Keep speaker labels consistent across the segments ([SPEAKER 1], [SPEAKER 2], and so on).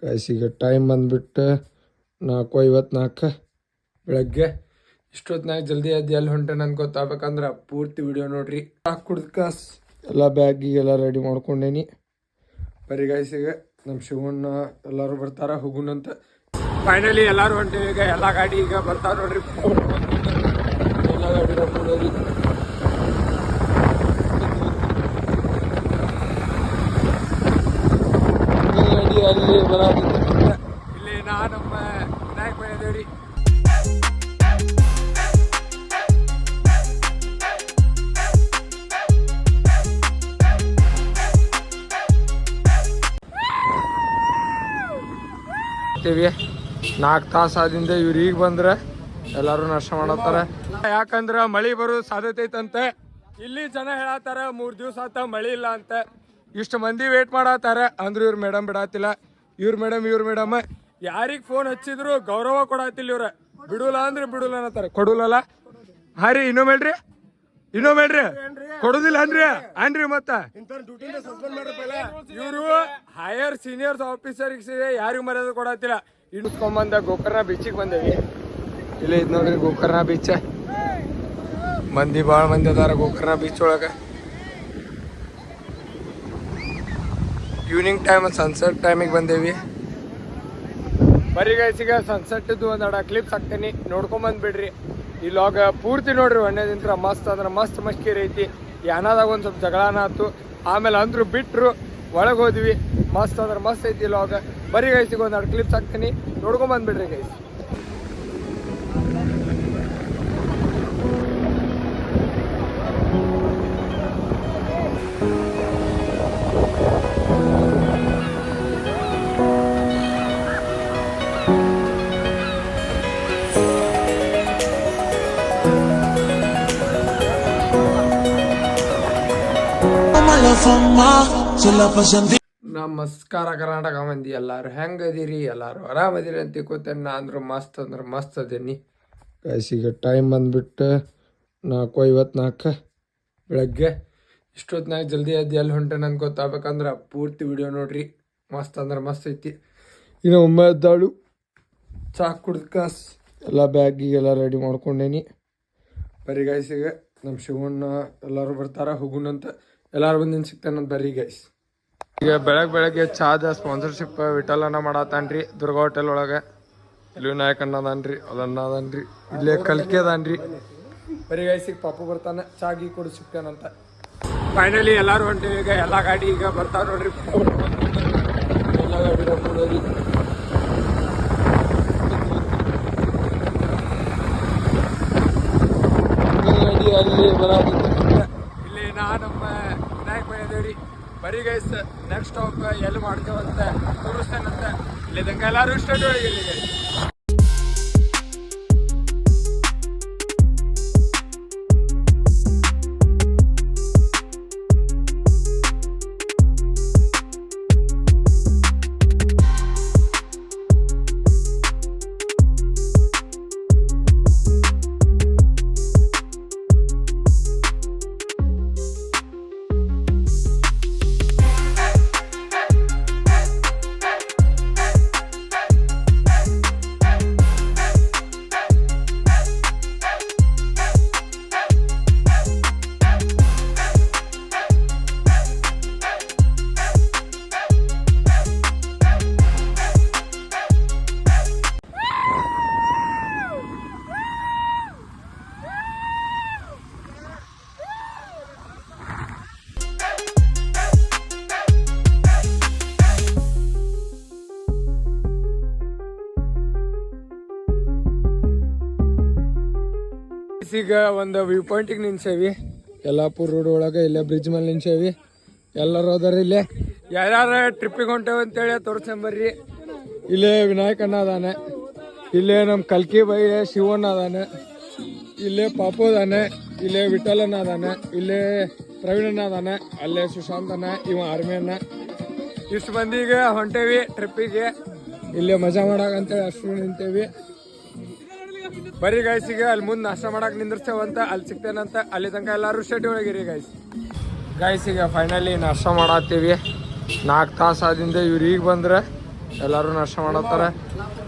[SPEAKER 1] Guys ಈಗ time ಬಂದ್ಬಿಟ್ಟು 4:54 ಬೆಳಗ್ಗೆ. ಇಷ್ಟೊತ್ತಿನಾಗ ಜಲ್ದಿ ಎದ್ದು ಎಲ್ಲಿ ಹೊಂಟೆ ನನ್ಗೆ ಗೊತ್ತಾಗಬೇಕಂದ್ರೆ ಪೂರ್ತಿ ವಿಡಿಯೋ ನೋಡ್ರಿ. ಕುಡ್ದು ಕಾಸ್ ಎಲ್ಲ ಬ್ಯಾಗಿಗೆಲ್ಲ ರೆಡಿ ಮಾಡ್ಕೊಂಡೇನಿ. ಬರೀ ಗೈಸ್ ಈಗ ನಮ್ಮ ಶಿವಣ್ಣ ಎಲ್ಲರೂ ಬರ್ತಾರ ಹೋಗುಣಂತ. ಫೈನಲಿ ಎಲ್ಲರೂ ಹೊಂಟೇವಿ. ಈಗ ಎಲ್ಲ ಗಾಡಿ ಈಗ ಬರ್ತಾರ ನೋಡ್ರಿ. ಎಲ್ಲ ಗಾಡಿ ಹೋಗೋರಿ. ಗಾಡಿ ಅಲ್ಲಿ ಬರೋದಿಲ್ಲ. ಇಲ್ಲಿ ನಮ್ಮ ವಿನಾಯಕ್ ಬಂದಿದ್ದೇವ್ರಿ. ಮಾಡ್ತೀವಿ 4 ತಾಸು ಆದಿಂದ ಇವ್ರು ಈಗ ಬಂದ್ರೆ ಎಲ್ಲರೂ ನಷ್ಟ ಮಾಡತ್ತಾರ. ಯಾಕಂದ್ರೆ ಮಳಿ ಬರೋ ಸಾಧ್ಯತೆ ಐತಂತೆ. ಇಲ್ಲಿ ಜನ ಹೇಳತ್ತಾರ 3 ದಿವಸ ಆತ ಮಳಿ ಇಲ್ಲ ಅಂತ. ಇಷ್ಟು ಮಂದಿ ವೇಟ್ ಮಾಡತ್ತಾರ ಅಂದ್ರೆ ಇವ್ರು ಮೇಡಮ್ ಬಿಡತ್ತಿಲ್ಲ. ಇವ್ರ ಮೇಡಮ್ ಯಾರಿಗೆ ಫೋನ್ ಹಚ್ಚಿದ್ರು ಗೌರವ ಕೊಡತ್ತಿಲ್ಲ. ಇವ್ರ ಬಿಡುಲ್ಲ ಅಂದ್ರೆ ಬಿಡುಲ್ಲ ಅನ್ನತ್ತಾರ. ಕೊಡುಲ್ಲ. ಹಾ ರೀ ಇನ್ನೊಮ್ಮೆಲ್ರಿ ಕೊಡುದಿಲ್ಲ ಅನ್ರಿ ಮತ್ತ ಇವರು ಹೈಯರ್ ಸೀನಿಯರ್ಸ್ ಆಫೀಸರ್ಸ್ ಯಾರಿಗೂ ಮರ್ಯಾದೆ ಕೊಡತ್ತಿಲ್ಲ. ಇಡ್ಸ್ಕೊಂಬಂದ ಗೋಕರ್ಣ ಬೀಚಿಗೆ ಬಂದೇವಿ. ಇಲ್ಲಿ ಇದು ನೋಡ್ರಿ ಗೋಕರ್ಣ ಬೀಚ್. ಮಂದಿ ಭಾಳ ಮಂದಿ ಅದಾರ ಗೋಕರ್ಣ ಬೀಚ್ ಒಳಗೆ. ಈವ್ನಿಂಗ್ ಟೈಮ್ ಸನ್ಸೆಟ್ ಟೈಮಿಗೆ ಬಂದೇವಿ. ಬರೀ ಗೈಸ್ ಈಗ ಸನ್ಸೆಟ್ದು ಒಂದೆರಡು ಕ್ಲಿಪ್ಸ್ ಹಾಕ್ತೇನೆ, ನೋಡ್ಕೊಂಬಂದ್ಬಿಡ್ರಿ. ಈ ಲಾಗ್ ಪೂರ್ತಿ ನೋಡ್ರಿ. ಒಣ್ಣೆದಿಂತ್ರ ಮಸ್ತ್ ಅಂದ್ರೆ ಮಸ್ತ್ ಮಸ್ಕೀರಿ ಐತಿ. ಯಾನಾದಾಗ ಒಂದು ಸ್ವಲ್ಪ ಜಗಳನ ಆಯ್ತು, ಆಮೇಲೆ ಅಂದ್ರು ಬಿಟ್ರು, ಒಳಗೆ ಹೋದ್ವಿ. ಮಸ್ತ್ ಅಂದ್ರೆ ಮಸ್ತ್ ಐತಿ ಲಾಗ್. ಬರೀ ಗೈಸಿಗೆ ಒಂದೆರಡು ಕ್ಲಿಪ್ಸ್ ಹಾಕ್ತೀನಿ, ನೋಡ್ಕೊಂಬಂದ್ಬಿಡ್ರಿ ಗೈಸ್. ನಮಸ್ಕಾರ ಕರ್ನಾಟಕ ಮಂದಿ, ಎಲ್ಲಾರು ಹೆಂಗದಿರಿ? ಎಲ್ಲಾರು ಆರಾಮದಿರಿ ಅಂತ ತಿಳ್ಕೊತೇನೆ. ನಾ ಅಂದ್ರೆ ಮಸ್ತ್ ಅದೇನಿ. ಈಗ ಟೈಮ್ ಬಂದ್ಬಿಟ್ಟು 4:54 ಬೆಳಗ್ಗೆ. ಇಷ್ಟೊತ್ತಿನಾಗ ಜಲ್ದಿ ಎದ್ದು ಎಲ್ಲಿ ಹೊಂಟೆ ನನ್ಗೆ ಗೊತ್ತಾಗಬೇಕಂದ್ರೆ ಪೂರ್ತಿ ವಿಡಿಯೋ ನೋಡ್ರಿ. ಮಸ್ತ್ ಅಂದ್ರೆ ಮಸ್ತ್ ಐತಿ. ಇನ್ನು ಒಮ್ಮೆದ್ದಾಳು ಚಾ ಕುಡ್ದು ಕಾಸ್ ಎಲ್ಲ ಬ್ಯಾಗಿಗೆಲ್ಲ ರೆಡಿ ಮಾಡ್ಕೊಂಡೇನಿ. ಬರೀ ಗೈಸ್ ಈಗ ನಮ್ಮ ಶಿವಣ್ಣ ಎಲ್ಲರೂ ಬರ್ತಾರ ಹೋಗುಣಂತ. ಎಲ್ಲಾರು ಬಂದಿನ ಸಿಗ್ತಾನಂತ ಬರ್ರಿ ಗೈಸ್. ಈಗ ಬೆಳಗ್ಗೆ ಚಾದ ಸ್ಪಾನ್ಸರ್ಶಿಪ್ ವಿಠಲನ ಮಾಡತ್ತಾನ್ರಿ ದುರ್ಗಾ ಹೋಟೆಲ್ ಒಳಗೆ. ಇಲ್ಲಿ ವಿನಾಯಕ್ ಅಣ್ಣ ಅದಾನ್ರಿ, ಅಲ್ಲಣ್ಣ ಅದಾನ್ರಿ, ಇಲ್ಲೇ ಕಲ್ಕಿ ಅದಾನ್ರಿ. ಬರೀ ಗೈಸ್ ಈಗ ಪಾಪು ಬರ್ತಾನೆ, ಚಾಗಿ ಕೊಡು ಸಿಗ್ತಾನಂತ. ಫೈನಲಿ ಎಲ್ಲಾರು ಹೊಂಟೇವಿ. ಈಗ ಎಲ್ಲ ಗಾಡಿ ಈಗ ಬರ್ತಾವ ನೋಡ್ರಿ. ಎಲ್ಲ ಗಾಡಿ ಹೋಗೋರಿ. ಗಾಡಿ ಅಲ್ಲಿ ಬರೋದಿಲ್ಲ. ಇಲ್ಲಿ ನಮ್ಮ ವಿನಾಯಕ್ ಬಂದಿದ್ದೇವ್ರಿ. ಬರೀ ಗೈಸ್ ನೆಕ್ಸ್ಟ್ ಸ್ಟಾಪ್ ಎಲ್ಲಿ ಮಾಡ್ತೇವಂತ ತೋರಿಸ್ತೇನಂತ. ಇಲ್ಲಿ ತನಕ ಎಲ್ಲರೂ ಸ್ಟಾರ್ಟ್ ಒಳಗಿರಿ ಗೈಸ್. ಈಗ ಒಂದು ವ್ಯೂ ಪಾಯಿಂಟಿಗೆ ನಿಂತೇವಿ. ಯಲ್ಲಾಪುರ ರೋಡ್ ಒಳಗೆ ಇಲ್ಲೇ ಬ್ರಿಡ್ಜ್ ಮೇಲೆ ನಿಂತೇವಿ. ಎಲ್ಲರೂ ಅದಾರ ಇಲ್ಲೇ. ಯಾರ್ಯಾರು ಟ್ರಿಪ್ಪಿಗೆ ಹೊಂಟೇವೆ ಅಂತೇಳಿ ತೋರಿಸ್ಕೊಂಬರ್ರಿ. ಇಲ್ಲೇ ವಿನಾಯಕ್ ಅಣ್ಣ ಅದಾನೆ, ಇಲ್ಲೇ ನಮ್ಮ ಕಲ್ಕಿ ಬೈ ಶಿವಣ್ಣ ಅದಾನೆ, ಇಲ್ಲೇ ಪಾಪು ಅದಾನೆ, ಇಲ್ಲೇ ವಿಠಲಣ್ಣ ಅದಾನೆ, ಇಲ್ಲೇ ಪ್ರವೀಣಣ್ಣ ಅದಾನೆ, ಅಲ್ಲೇ ಸುಶಾಂತ್ ಅಣ್ಣ, ಇವ ಆರ್ಮಿ ಅಣ್ಣ. ಇಷ್ಟು ಮಂದಿಗೆ ಹೊಂಟೇವಿ ಟ್ರಿಪ್ಪಿಗೆ. ಇಲ್ಲೇ ಮಜಾ ಮಾಡಾಕಂತೇಳಿ ಅಷ್ಟು ನಿಂತೇವಿ. ಬರೀ ಗೈಸಿಗೆ ಅಲ್ಲಿ ಮುಂದೆ ನಾಷ್ಟ ಮಾಡಕ್ಕೆ ನಿಂದಿರ್ತೇವಂತ, ಅಲ್ಲಿ ಸಿಗ್ತೇನಂತ. ಅಲ್ಲಿ ತನಕ ಎಲ್ಲರೂ ಸ್ಟೇಟ್ ಒಳಗಿರಿ ಗೈಸಿಗೆ ಫೈನಲಿ ನಾಷ್ಟ ಮಾಡತ್ತೀವಿ. 4 ತಾಸು ಆದಿಂದ ಇವ್ರು ಈಗ ಬಂದ್ರೆ ಎಲ್ಲರೂ ನಾಷ್ಟ ಮಾಡತ್ತಾರ.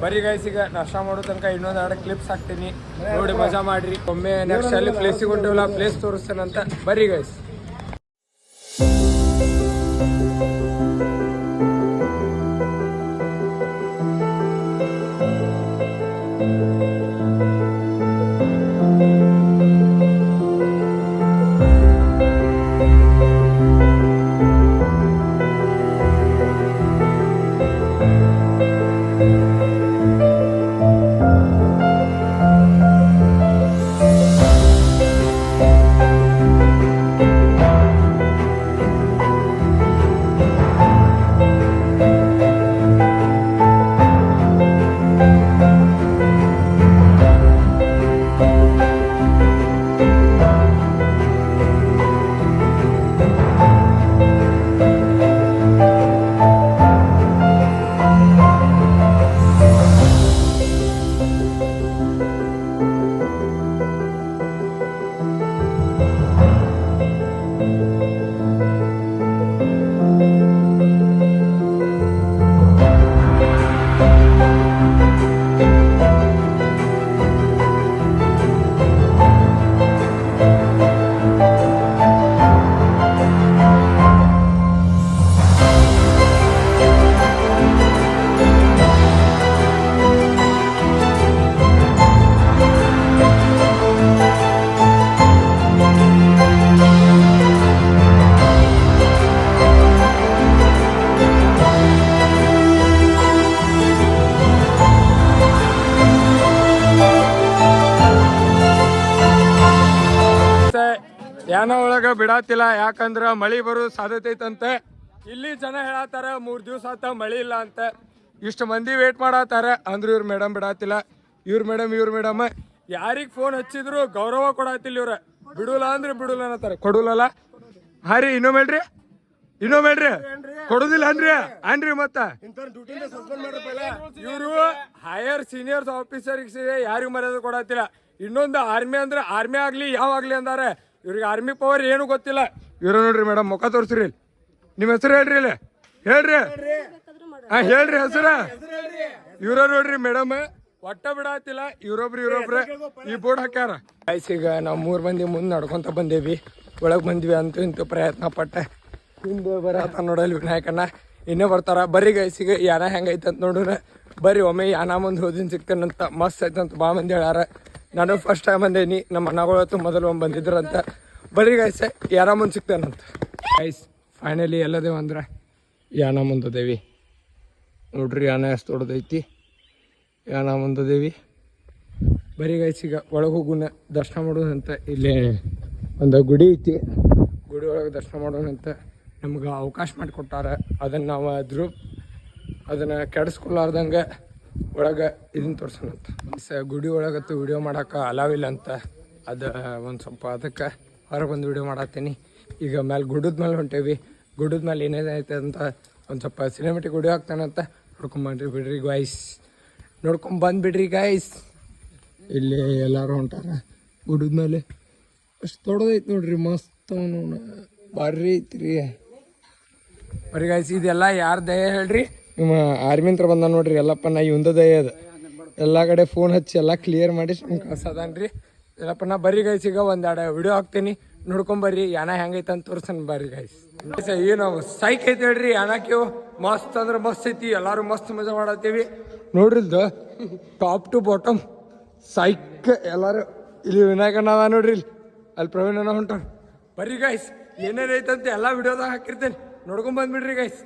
[SPEAKER 1] ಬರೀ ಗೈಸ್ ಈಗ ನಾಷ್ಟ ಮಾಡೋ ತನಕ ಇನ್ನೊಂದು 2 ಕ್ಲಿಪ್ಸ್ ಹಾಕ್ತೀನಿ, ನೋಡಿ ಮಜಾ ಮಾಡ್ರಿ. ಒಮ್ಮೆ ನೆಕ್ಸ್ಟ್ ಅಲ್ಲಿ ಪ್ಲೇಸಿಗೆ ಹೊಂಟಿವಲ್ಲ, ಪ್ಲೇಸ್ ತೋರಿಸ್ತೇನಂತ. ಬರೀ ಗೈಸ್. ಯಾನ ಒಳಗ ಬಿಡಾತಿಲ್ಲ, ಯಾಕಂದ್ರ ಮಳಿ ಬರೋ ಸಾಧ್ಯತೆ ಐತಂತೆ. ಇಲ್ಲಿ ಜನ ಹೇಳತ್ತಾರ 3 ದಿವಸ ಆತ ಮಳಿ ಇಲ್ಲ ಅಂತ. ಇಷ್ಟು ಮಂದಿ ವೇಟ್ ಮಾಡತ್ತಾರ, ಅಂದ್ರ ಇವ್ರ ಮೇಡಮ್ ಬಿಡಾತಿಲ್ಲ. ಇವ್ರ ಮೇಡಮ್ ಯಾರಿಗೆ ಫೋನ್ ಹಚ್ಚಿದ್ರು ಗೌರವ ಕೊಡಾತಿಲ್ಲ. ಇವ್ರ ಬಿಡುಲ್ಲ ಅಂದ್ರೆ ಬಿಡುಲ್ಲ ಅನ್ನತ್ತಾರ. ಕೊಡುಲ್ಲ ಹಾ ರೀ, ಇನ್ನೊಮ್ಮೆಲ್ರಿ ಕೊಡುದಿಲ್ಲ ಅನ್ರಿ ಮತ್ತ ಇವರು ಹೈಯರ್ ಸೀನಿಯರ್ಸ್ ಆಫೀಸರ್ಸ್ ಯಾರಿಗೂ ಮರ್ಯಾದೆ ಕೊಡತ್ತಿಲ್ಲ. ಇನ್ನೊಂದು ಆರ್ಮಿ ಅಂದ್ರೆ ಆರ್ಮಿ ಆಗ್ಲಿ ಯಾವಾಗ್ಲಿ ಅಂದಾರೆ. ಇವ್ರಿಗೆ ಆರ್ಮಿ ಪವರ್ ಏನು ಗೊತ್ತಿಲ್ಲ. ಇವ್ರ ನೋಡ್ರಿ ಮೇಡಮ್, ಮುಖ ತೋರಿಸ್ರಿ. ನಿಮ್ಮ ಹೆಸರು ಹೇಳ್ರಿ, ಇಲ್ಲಿ ಹೇಳ್ರಿ. ಹೇಳ್ರಿ ಹೆಸರ. ಇವ್ರ ನೋಡ್ರಿ ಮೇಡಮ್, ಒಟ್ಟ ಬಿಡಾತಿಲ್ಲ. ಇವ್ರೊಬ್ರ ಈ ಬೋರ್ಡ್ ಹಾಕ್ಯಾರ. ಈಗ ನಾವು 3 ಮಂದಿ ಮುಂದೆ ನಡ್ಕೊಂತ ಬಂದೇವಿ. ಒಳಗ್ ಬಂದ್ವಿ, ಅಂತೂ ಇಂತೂ ಪ್ರಯತ್ನ ಪಟ್ಟೆ. ಹಿಂದೆ ಬರತ್ತ ನೋಡಲ್ ವಿನಾಯಕಣ್ಣ, ಇನ್ನೇ ಬರ್ತಾರ. ಬರ್ರಿ ಗೈಸಿಗೆ ಯಾನ ಹೆಂಗೈತೆ ಅಂತ ನೋಡೋಣ. ಬರ್ರಿ ಒಮ್ಮೆ ಯಾನ ಮುಂದೆ ಹೋದಿನ ಸಿಗ್ತೇನಂತ. ಮಸ್ತ್ ಐತಂತ ಭಾಳ ಮಂದಿ ಹೇಳ್ಯಾರ. ನಾನು ಫಸ್ಟ್ ಟೈಮ್ ಬಂದೇನಿ, ನಮ್ಮ ಅಣ್ಣಗಳತ್ತು ಮೊದಲು ಬಂದಿದ್ರಂತ. ಬರ್ರಿ ಗೈಸ್, ಯಾನ ಮುಂದೆ ಸಿಗ್ತೇನಂತ. ಗೈಸ್ ಫೈನಲಿ ಎಲ್ಲದೇವ ಅಂದ್ರೆ ಯಾನ ಮುಂದದೇವಿ. ನೋಡ್ರಿ ಯಾನ ಎಷ್ಟು ದೊಡ್ಡದೈತಿ. ಯಾನ ಮುಂದದೇವಿ. ಬರೀ ಗೈಸ್ ಈಗ ಒಳಗೆ ಹೋಗುನ, ದರ್ಶನ ಮಾಡೋದಂತ. ಇಲ್ಲೇ ಒಂದು ಗುಡಿ ಐತಿ, ಗುಡಿ ಒಳಗೆ ದರ್ಶನ ಮಾಡೋದಂತ ನಮ್ಗೆ ಅವಕಾಶ ಮಾಡಿಕೊಟ್ಟಾರ. ಅದನ್ನು ನಾವು ಅದನ್ನು ಕೆಡಿಸ್ಕೊಲಾರ್ದಂಗೆ ಒಳಗೆ ಇದನ್ನು ತೋರ್ಸೋಣಂತ. ಗುಡಿ ಒಳಗತ್ತು ವಿಡಿಯೋ ಮಾಡೋಕೆ ಅಲಾವಿಲ್ಲ ಅಂತ. ಅದು ಒಂದು ಸ್ವಲ್ಪ ಅದಕ್ಕೆ ಹೊರಗೆ ಬಂದು ವಿಡಿಯೋ ಮಾಡತ್ತೀನಿ. ಈಗ ಮೇಲೆ ಗುಡ್ಡದ ಮೇಲೆ ಹೊಂಟೇವಿ. ಗುಡ್ಡದ ಮೇಲೆ ಏನೇನೈತೆ ಅಂತ ಒಂದು ಸ್ವಲ್ಪ ಸಿನಿಮೆಟಿಕ್ ವಿಡಿಯೋ ಹಾಕ್ತಾನಂತ. ಬಿಡ್ರಿ ಗಾಯ್ಸ್, ಬಂದುಬಿಡ್ರಿ ಗಾಯ್ಸ್. ಇಲ್ಲಿ ಎಲ್ಲರೂ ಹೊಂಟಾರ ಗುಡ್ಡದ ಮೇಲೆ. ಅಷ್ಟು ದೊಡ್ಡದೈತೆ ನೋಡ್ರಿ, ಮಸ್ತ್ ಭಾರಿ ಐತ್ರಿ. ಬರೀ ಗಾಯ್ಸ್, ಇದೆಲ್ಲ ಯಾರು ದಯ ಹೇಳ್ರಿ? ನಿಮ್ಮ ಆರ್ಮಿ ಹತ್ರ ಬಂದ ನೋಡ್ರಿ ಎಲ್ಲಪ್ಪ. ನಾ ಇವಂದ ದಯ ಅದು. ಎಲ್ಲ ಕಡೆ ಫೋನ್ ಹಚ್ಚಿ ಎಲ್ಲ ಕ್ಲಿಯರ್ ಮಾಡಿ ನಮ್ಗೆ ಕಳ್ಸದಾನ್ರಿ ಎಲ್ಲಪ್ಪ. ನಾ ಬರೀ ಗೈಸ್ ಈಗ 1-2 ವಿಡಿಯೋ ಹಾಕ್ತೀನಿ, ನೋಡ್ಕೊಂಬರ್ರಿ. ಯಾನ ಹೆಂಗೈತೆ ಅಂತ ತೋರ್ಸನ್ ಬರ್ರಿ ಗೈಸ್. ಏನು ಸೈಕ್ ಐತೆ ಹೇಳ್ರಿ ಯಾನಕ್ಕೆ. ಮಸ್ತ್ ಅಂದ್ರೆ ಮಸ್ತ್ ಐತಿ. ಎಲ್ಲರೂ ಮಸ್ತ್ ಮಜಾ ಮಾಡತ್ತೀವಿ ನೋಡ್ರಿಲ್ದು, ಟಾಪ್ ಟು ಬಾಟಮ್ ಸೈಕ್. ಎಲ್ಲರೂ ಇಲ್ಲಿ ವಿನಾಯಕಣ್ಣ ಅದ ನೋಡ್ರಿ, ಅಲ್ಲಿ ಪ್ರವೀಣನ ಹೊಂಟ. ಬರ್ರಿ ಗೈಸ್, ಏನೇನೈತಂತ ಎಲ್ಲ ವಿಡಿಯೋದಾಗ ಹಾಕಿರ್ತೇನೆ, ನೋಡ್ಕೊಂಬಂದ್ಬಿಡ್ರಿ ಗೈಸ್.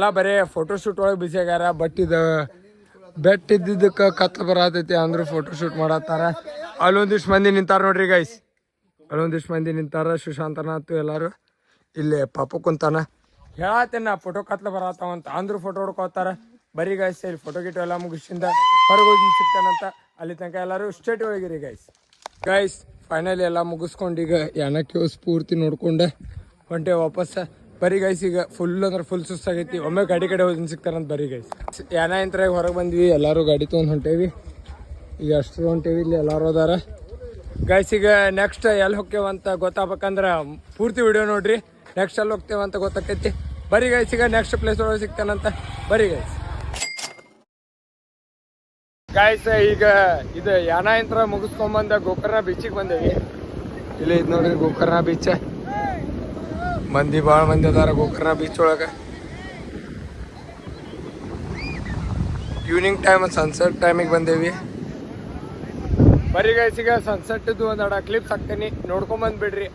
[SPEAKER 1] ಎಲ್ಲ ಬರೀ ಫೋಟೋಶೂಟ್ ಒಳಗೆ ಬಿಸಿ ಆಗ್ಯಾರ. ಬಟ್ ಇದು ಬೆಟ್ ಇದ್ದಿದ್ದಕ್ಕೆ ಕತ್ಲು ಬರತೈತಿ ಅಂದ್ರು ಫೋಟೋಶೂಟ್ ಮಾಡತ್ತಾರ. ಅಲ್ಲೊಂದಿಷ್ಟು ಮಂದಿ ನಿಂತಾರ ನೋಡ್ರಿ ಗೈಸ್, ಅಲ್ಲೊಂದಿಷ್ಟು ಮಂದಿ ನಿಂತಾರ. ಸುಶಾಂತನಾಥ್ ಎಲ್ಲಾರು ಇಲ್ಲಿ ಪಾಪು ಕುಂತಾನ. ಹೇಳತ್ತೇನ ಫೋಟೋ ಕತ್ಲು ಬರತ್ತಾವಂತ ಅಂದ್ರು ಫೋಟೋ ಹೊಡ್ಕೋತಾರ. ಬರೀ ಗೈಸ್ ಇಲ್ಲಿ ಫೋಟೋ ಗಿಟೋ ಎಲ್ಲ ಮುಗಿಸಿಂದ ಹೊರಗೆ ಹೋಗಿ ಸಿಗ್ತಾನಂತ. ಅಲ್ಲಿ ತನಕ ಎಲ್ಲರೂ ಸ್ಟೇಟ್ ಒಳಗಿರಿ ಗೈಸ್. ಫೈನಲಿ ಎಲ್ಲ ಮುಗಿಸ್ಕೊಂಡು ಈಗ ಯಾನಕ್ಕೆ ಪೂರ್ತಿ ನೋಡ್ಕೊಂಡೆ ಹೊಂಟೆ ವಾಪಸ್. ಬರೀ ಗೈಸ್ ಈಗ ಫುಲ್ ಅಂದ್ರೆ ಫುಲ್ ಸುಸ್ತಾಗೈತಿ. ಒಮ್ಮೆ ಗಾಡಿ ಕಡೆ ಹೋಗಿ ಸಿಗ್ತಾರಂತ. ಬರೀ ಗೈಸ್ ಯಾನ ಇಂತ್ರ ಹೊರಗೆ ಬಂದ್ವಿ, ಎಲ್ಲರೂ ಗಾಡಿ ತೊಗೊಂಡು ಹೊಂಟೇವಿ. ಈಗ ಅಷ್ಟು ಹೊಂಟೇವಿ, ಇಲ್ಲಿ ಎಲ್ಲರೂ ಅದಾರ ಗೈಸ್. ಈಗ ನೆಕ್ಸ್ಟ್ ಎಲ್ಲಿ ಹೋಗ್ತೇವಂತ ಗೊತ್ತಾಗ್ಬೇಕಂದ್ರೆ ಪೂರ್ತಿ ವಿಡಿಯೋ ನೋಡ್ರಿ. ನೆಕ್ಸ್ಟ್ ಎಲ್ಲಿ ಹೋಗ್ತೇವಂತ ಗೊತ್ತಾಕೈತಿ. ಬರೀ ಗೈಸ್ ಈಗ ನೆಕ್ಸ್ಟ್ ಪ್ಲೇಸ್ ಒಳಗೆ ಸಿಗ್ತಾನಂತ. ಬರೀ ಗೈಸ್ ಈಗ ಇದು ಯಾನ ಯಂತ್ರ ಮುಗಿಸ್ಕೊಂಬಂದ ಗೋಕರ್ಣ ಬೀಚಿಗೆ ಬಂದೇವಿ. ಇಲ್ಲಿ ಇದು ನೋಡ್ರಿ ಗೋಕರ್ಣ ಬೀಚ್. ಮಂದಿ ಭಾಳ ಮಂದಿ ಅದಾರ ಗೋಕರ್ಣ ಬೀಚ್ ಒಳಗೆ. ಈವ್ನಿಂಗ್ ಟೈಮ್ ಸನ್ಸೆಟ್ ಟೈಮಿಗೆ ಬಂದೇವಿ. ಬರೀ ಗೈಸ್ ಈಗ ಸನ್ಸೆಟ್ದು ಒಂದೆರಡು ಕ್ಲಿಪ್ಸ್ ಹಾಕ್ತೇನೆ, ನೋಡ್ಕೊಂಬಂದ್ಬಿಡ್ರಿ.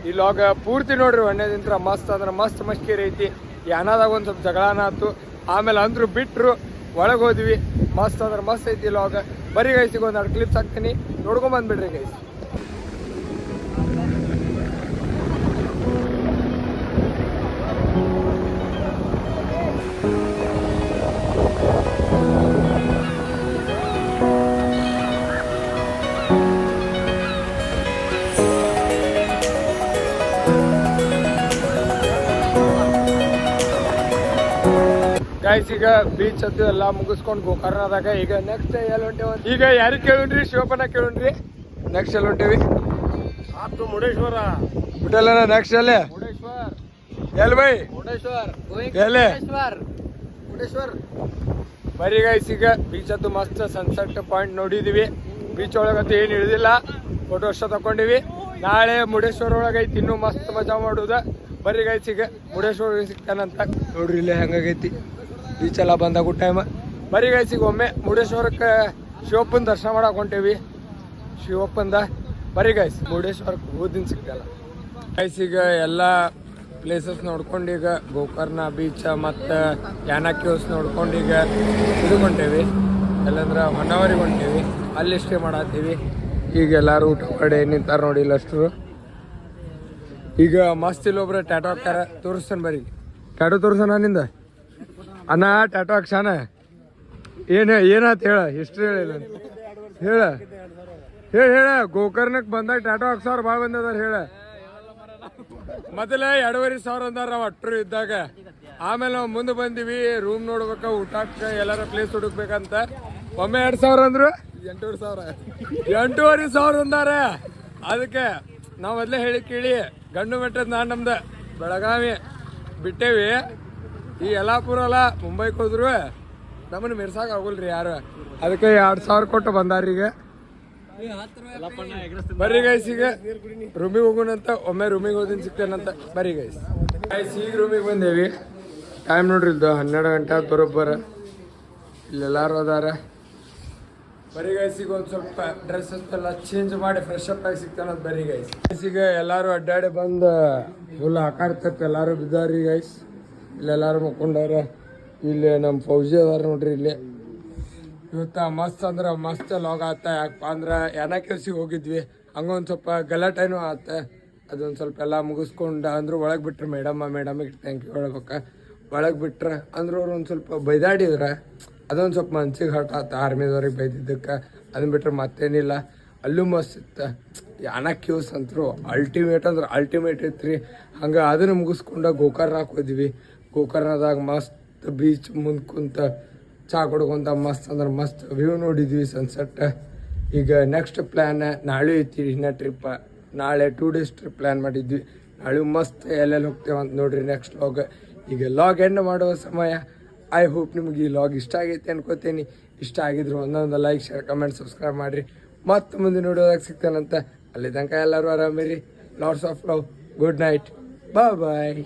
[SPEAKER 1] ಈ ಲಾಗ್ ಪೂರ್ತಿ ನೋಡ್ರಿ. ಒಣ್ಣೆದಿಂತ್ರ ಮಸ್ತ್ ಅಂದ್ರೆ ಮಸ್ತ್ ಮಸ್ಕೀರಿ ಐತಿ. ಯಾನದಾಗ ಒಂದು ಸ್ವಲ್ಪ ಜಗಳನ ಆಯ್ತು, ಆಮೇಲೆ ಅಂದ್ರು ಬಿಟ್ರು, ಒಳಗೆ ಹೋದ್ವಿ. ಮಸ್ತ್ ಅಂದ್ರೆ ಮಸ್ತ್ ಐತಿ ಲಾಗ್. ಬರೀ ಗೈಸಿಗೆ ಒಂದೆರಡು ಕ್ಲಿಪ್ಸ್ ಹಾಕ್ತೀನಿ, ನೋಡ್ಕೊಂಬಂದ್ಬಿಡ್ರಿ ಗೈಸ್. ಗೈಸ್ ಈಗ ಬೀಚ್ ಅದು ಎಲ್ಲ ಮುಗಿಸ್ಕೊಂಡು ಗೋಕರ್ಣದಾಗ ಈಗ ನೆಕ್ಸ್ಟ್ ಎಲ್ಲಿ ಹೊಂಟೇವ ಈಗ ಯಾರಿಗೆ ಕೇಳುನ್ರಿ? ಶಿವಪ್ಪನ ಕೇಳುನ್ರಿ. ನೆಕ್ಸ್ಟ್ ಎಲ್ಲಿ ಹೊಂಟೇವಿ? ಮುರುಡೇಶ್ವರ ಬಿಟ್ಟಲ್ಲ. ನೆಕ್ಸ್ಟ್ ಎಲ್ಲಿ? ಎಲ್ಲಿ ಬೈ? ಮುರುಡೇಶ್ವರ್. ಬರೀ ಗೈಸ್ ಈಗ ಬೀಚ್ ಅದು ಮಸ್ತ್ ಸನ್ಸೆಟ್ ಪಾಯಿಂಟ್ ನೋಡಿದೀವಿ. ಬೀಚ್ ಒಳಗಂತೂ ಏನು ಇಳಿದಿಲ್ಲ, ಫೋಟೋ ಅಷ್ಟ ತಕೊಂಡಿವಿ. ನಾಳೆ ಮುರುಡೇಶ್ವರ ಒಳಗೈತಿ, ಇನ್ನೂ ಮಸ್ತ್ ಮಜಾ ಮಾಡುದ. ಬರೀ ಗೈಸ್ ಈಗ ಮುರುಡೇಶ್ವರ ಸಿಗ್ತಾನಂತ. ನೋಡ್ರಿ ಇಲ್ಲಿ ಹೆಂಗಾಗೈತಿ ಬೀಚ್ ಎಲ್ಲ ಬಂದಾಗ ಟೈಮ್. ಬರೀ ಗೈಸ್ ಈಗ ಒಮ್ಮೆ ಮುರುಡೇಶ್ವರಕ್ಕೆ ಶಿವಪ್ಪನ ದರ್ಶನ ಮಾಡಕ್ಕೆ ಹೊಂಟೇವಿ. ಶಿವಪ್ಪಂದ ಬರೀ ಗೈಸ್ ಮುರುಡೇಶ್ವರಕ್ಕೆ ಹೋದಿನ ಸಿಗ್ತಲ್ಲ ಗೈಸ್. ಈಗ ಎಲ್ಲ ಪ್ಲೇಸಸ್ ನೋಡ್ಕೊಂಡು ಈಗ ಗೋಕರ್ಣ ಬೀಚ್ ಮತ್ತು ಯಾನ ಕೇವ್ಸ್ ನೋಡ್ಕೊಂಡು ಈಗ ಇದಕ್ಕೆ ಹೊಂಟೇವಿ. ಎಲ್ಲಂದ್ರೆ ಹೊನ್ನಾವರಿಗೆ ಹೊಂಟೇವಿ, ಅಲ್ಲಿ ಸ್ಟೇ ಮಾಡತ್ತೀವಿ. ಈಗ ಎಲ್ಲರೂ ಊಟ ಕಡೆ ನಿಂತಾರ ನೋಡಿ ಇಲ್ಲಷ್ಟು. ಈಗ ಮಸ್ತ್ ಇಲ್ಲೊಬ್ರು ಟ್ಯಾಟೋ ಹಾಕ್ತಾರ, ತೋರಿಸ್ತಾನೆ. ಬರೀ ಟ್ಯಾಟೋ ತೋರಿಸೋಣ ನಿಂದ ಅಣ್ಣ. ಟ್ಯಾಟೋ ಹಾಕ್ಸಾನ ಏನಾಯ್ತು ಹೇಳ, ಹಿಸ್ಟ್ರಿ ಹೇಳಿಲ್ಲ ಹೇಳ. ಗೋಕರ್ಣಕ್ಕೆ ಬಂದಾಗ ಟ್ಯಾಟೋ ಹಾಕ್ಸವ್ರು ಭಾಳ ಬಂದದಾರ ಹೇಳ. ಮೊದಲ 2,500 ಅಂದಾರ ನಾವು ಅಟ್ರು ಇದ್ದಾಗ. ಆಮೇಲೆ ನಾವು ಮುಂದೆ ಬಂದಿವಿ, ರೂಮ್ ನೋಡ್ಬೇಕ, ಊಟಕ್ಕೆ ಎಲ್ಲಾರ ಪ್ಲೇಸ್ ಹುಡುಕ್ಬೇಕಂತ. ಒಮ್ಮೆ 2,000 ಅಂದ್ರು, 8,500 ಅಂದಾರ. ಅದಕ್ಕೆ ನಾವು ಮೊದಲೇ ಹೇಳಿ ಕೇಳಿ ಗಂಡು ಮೆಟ್ಟದ್ ನಮ್ದು ಬೆಳಗಾವಿ ಬಿಟ್ಟೇವಿ. ಈ ಯಲ್ಲಾಪುರ ಅಲ್ಲ ಮುಂಬೈಗೆ ಹೋದ್ರು ನಮ್ಮನ್ನು ಮಿರ್ಸಾಕ್ ಆಗೋಲ್ರಿ ಯಾರು. ಅದಕ್ಕೆ 2,000 ಕೊಟ್ಟು ಬಂದಾರೀಗ. ಬರ್ರಿ ಗೈಸ್ ಈಗ ರೂಮಿಗೆ ಹೋಗೋಣಂತ. ಒಮ್ಮೆ ರೂಮಿಗೆ ಹೋದಿನ ಸಿಗ್ತೇನಂತ. ಬರ್ರಿ ಗೈಸ್ ಈಗ ರೂಮಿಗೆ ಬಂದೇವಿ. ಟೈಮ್ ನೋಡ್ರಿ ಇಲ್ದು 12 ಗಂಟೆ ಬರೋಬ್ಬರ. ಇಲ್ಲೆಲ್ಲಾರು ಅದಾರ. ಬರೀ ಗೈಸಿಗೆ ಒಂದು ಸ್ವಲ್ಪ ಡ್ರೆಸ್ ಎಲ್ಲ ಚೇಂಜ್ ಮಾಡಿ ಫ್ರೆಶ್ ಅಪ್ ಆಗಿ ಸಿಗ್ತಾನಂತ. ಬರೀ ಗೈಸ್ ಈಗ ಎಲ್ಲರೂ ಅಡ್ಡಾಡಿ ಬಂದು ಫುಲ್ ಹಾಕಾಡ್ತಪ್ಪ ಎಲ್ಲರೂ ಬಿದ್ದಾರಿ ಗೈಸ್. ಇಲ್ಲೆಲ್ಲರೂ ಮುಕ್ಕೊಂಡವ್ರ. ಇಲ್ಲಿ ನಮ್ಮ ಫೌಜಿ ಅದಾರ ನೋಡ್ರಿ. ಇಲ್ಲಿ ಇವತ್ತ ಮಸ್ತ್ ಅಂದ್ರೆ ಮಸ್ತ್ ಲಾಗ್ ಆತ. ಯಾಕಪ್ಪ ಅಂದ್ರೆ ಯಾನ ಕೆಲ್ಸಿಗೆ ಹೋಗಿದ್ವಿ, ಹಂಗೊಂದು ಸ್ವಲ್ಪ ಗಲಾಟೆನೂ ಆತ. ಅದೊಂದು ಸ್ವಲ್ಪ ಎಲ್ಲ ಮುಗಿಸ್ಕೊಂಡು ಅಂದ್ರು ಒಳಗೆ ಬಿಟ್ರೆ ಮೇಡಮಿಗೆ ಥ್ಯಾಂಕ್ ಯು ಹೇಳ್ಬೇಕು. ಒಳಗೆ ಬಿಟ್ರೆ ಅಂದ್ರೆ ಅವ್ರು ಒಂದು ಸ್ವಲ್ಪ ಬೈದಾಡಿದ್ರೆ ಅದೊಂದು ಸ್ವಲ್ಪ ಮನ್ಸಿಗೆ ಹರ್ಟ್ ಆತ. ಆರ್ಮಿದವ್ರಿಗೆ ಬೈದಿದ್ದಕ್ಕೆ. ಅದನ್ನ ಬಿಟ್ರೆ ಮತ್ತೇನಿಲ್ಲ. ಅಲ್ಲೂ ಮಸ್ತ್ ಇತ್ತು. ಯಾನ ಕೇವ್ಸ್ ಅಂತರು ಅಲ್ಟಿಮೇಟ್ ಅಂದ್ರೆ ಅಲ್ಟಿಮೇಟ್ ಇತ್ತು ರೀ. ಹಂಗೆ ಅದನ್ನು ಮುಗಿಸ್ಕೊಂಡು ಗೋಕರ್ಣಕ್ಕೆ ಹೋದ್ವಿ. ಗೋಕರ್ಣದಾಗ ಮಸ್ತ್ ಬೀಚ್ ಮುಂದೆ ಕುಂತ ಚಾ ಕೊಡ್ಕೊಂತ ಮಸ್ತ್ ಅಂದ್ರೆ ಮಸ್ತ್ ವ್ಯೂ ನೋಡಿದ್ವಿ ಸನ್ಸೆಟ್. ಈಗ ನೆಕ್ಸ್ಟ್ ಪ್ಲ್ಯಾನ್ ನಾಳೆ ಐತಿ ಇನ್ನ ಟ್ರಿಪ್ಪ. ನಾಳೆ 2 days ಟ್ರಿಪ್ ಪ್ಲ್ಯಾನ್ ಮಾಡಿದ್ವಿ. ನಾಳೆ ಮಸ್ತ್ ಎಲ್ಲೆಲ್ಲಿ ಹೋಗ್ತೇವೆ ಅಂತ ನೋಡ್ರಿ ನೆಕ್ಸ್ಟ್ ಲಾಗ್. ಈಗ ಲಾಗ್ ಎಂಡ್ ಮಾಡುವ ಸಮಯ. ಐ ಹೋಪ್ ನಿಮ್ಗೆ ಈ ಲಾಗ್ ಇಷ್ಟ ಆಗೈತೆ ಅನ್ಕೋತೀನಿ. ಇಷ್ಟ ಆಗಿದ್ರು ಒಂದೊಂದು ಲೈಕ್, ಶೇರ್, ಕಮೆಂಟ್, ಸಬ್ಸ್ಕ್ರೈಬ್ ಮಾಡಿರಿ. ಮತ್ತೆ ಮುಂದೆ ನೋಡೋದಾಗ ಸಿಗ್ತಾನಂತ. ಅಲ್ಲಿ ತನಕ ಎಲ್ಲರೂ ಆರಾಮಿರಿ. Lots of love. Good night. Bye.